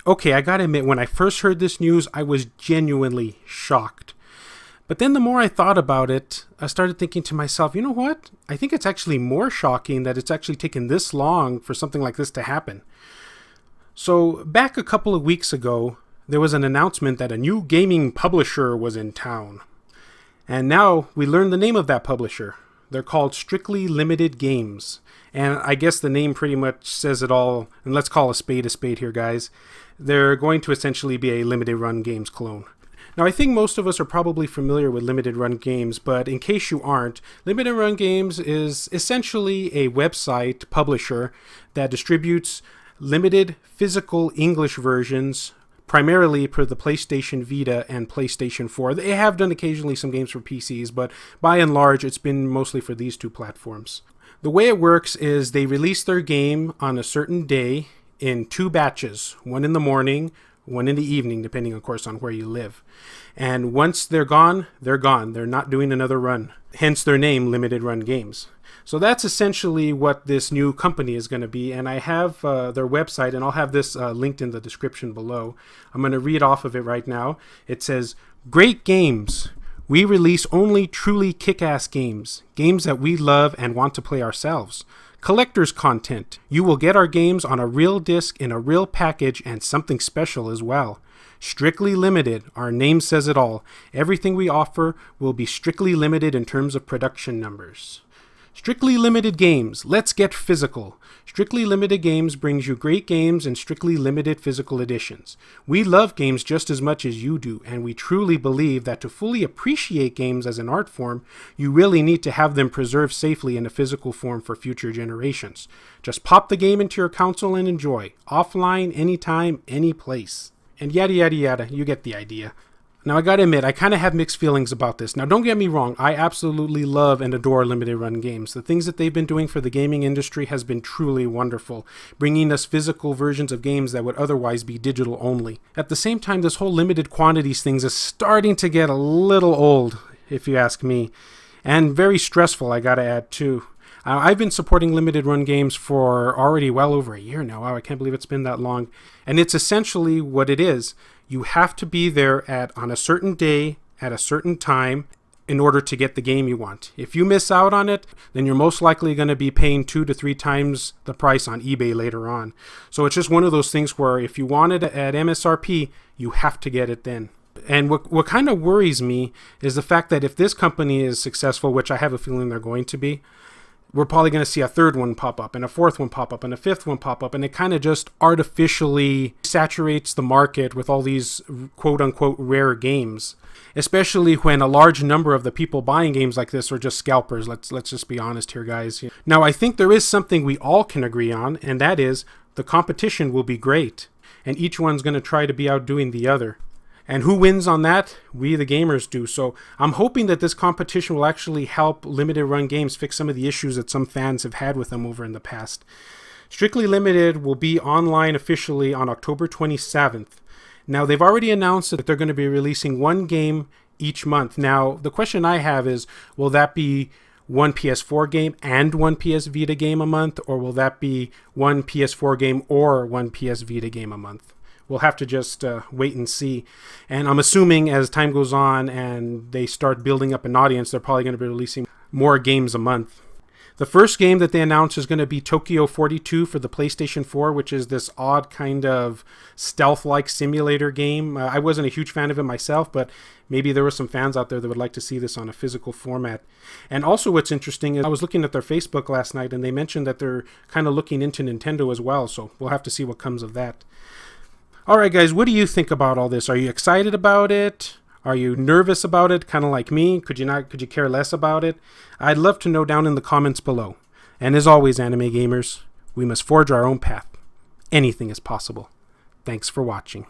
Okay, I gotta admit, when I first heard this news, I was genuinely shocked. But then the more I thought about it, I started thinking to myself, you know what? I think it's actually more shocking that it's actually taken this long for something like this to happen. So, back a couple of weeks ago, there was an announcement that a new gaming publisher was in town. And now we learned the name of that publisher. They're called Strictly Limited Games. And I guess the name pretty much says it all. And let's call a spade here, guys. They're going to essentially be a limited run games clone. Now, I think most of us are probably familiar with limited run games, but in case you aren't, limited run games is essentially a website publisher that distributes limited physical English versions primarily for the PlayStation Vita and PlayStation 4. They have done occasionally some games for PCs, but by and large, it's been mostly for these two platforms. The way it works is they release their game on a certain day in two batches, one in the morning, one in the evening, depending, of course, on where you live. And once they're gone, they're gone. They're not doing another run. Hence their name, Limited Run Games. So that's essentially what this new company is going to be. And I have their website, and I'll have this linked in the description below. I'm going to read off of it right now. It says, "Great games. We release only truly kick-ass games. Games that we love and want to play ourselves. Collector's content. You will get our games on a real disc in a real package and something special as well. Strictly limited. Our name says it all. Everything we offer will be strictly limited in terms of production numbers. Strictly Limited Games. Let's get physical. Strictly Limited Games brings you great games in strictly limited physical editions. We love games just as much as you do, and we truly believe that to fully appreciate games as an art form, you really need to have them preserved safely in a physical form for future generations. Just pop the game into your console and enjoy. Offline, anytime, any place." And yada yada yada, you get the idea. Now, I gotta admit, I kind of have mixed feelings about this. Now, don't get me wrong, I absolutely love and adore limited run games. The things that they've been doing for the gaming industry has been truly wonderful, bringing us physical versions of games that would otherwise be digital only. At the same time, this whole limited quantities things is starting to get a little old, if you ask me, and very stressful, I gotta add too. I've been supporting limited run games for already well over a year now. Wow, I can't believe it's been that long. And it's essentially what it is. You have to be there on a certain day, at a certain time, in order to get the game you want. If you miss out on it, then you're most likely going to be paying 2 to 3 times the price on eBay later on. So it's just one of those things where if you want it at MSRP, you have to get it then. And what kind of worries me is the fact that if this company is successful, which I have a feeling they're going to be, we're probably going to see a third one pop up and a fourth one pop up and a fifth one pop up, and it kind of just artificially saturates the market with all these quote-unquote rare games, especially when a large number of the people buying games like this are just scalpers. Let's just be honest here, guys. Now, I think there is something we all can agree on, and that is the competition will be great, and each one's going to try to be outdoing the other. And who wins on that? We, the gamers, do. So I'm hoping that this competition will actually help limited run games fix some of the issues that some fans have had with them over in the past. Strictly Limited will be online officially on October 27th. Now, they've already announced that they're going to be releasing one game each month. Now, the question I have is, will that be one PS4 game and one PS Vita game a month, or will that be one PS4 game or one PS Vita game a month? We'll have to just wait and see. And I'm assuming as time goes on and they start building up an audience, they're probably going to be releasing more games a month. The first game that they announced is going to be Tokyo 42 for the PlayStation 4, which is this odd kind of stealth-like simulator game. I wasn't a huge fan of it myself, but maybe there were some fans out there that would like to see this on a physical format. And also what's interesting is I was looking at their Facebook last night, and they mentioned that they're kind of looking into Nintendo as well, so we'll have to see what comes of that. Alright guys, what do you think about all this? Are you excited about it? Are you nervous about it, kind of like me? Could you care less about it? I'd love to know down in the comments below. And as always, anime gamers, we must forge our own path. Anything is possible. Thanks for watching.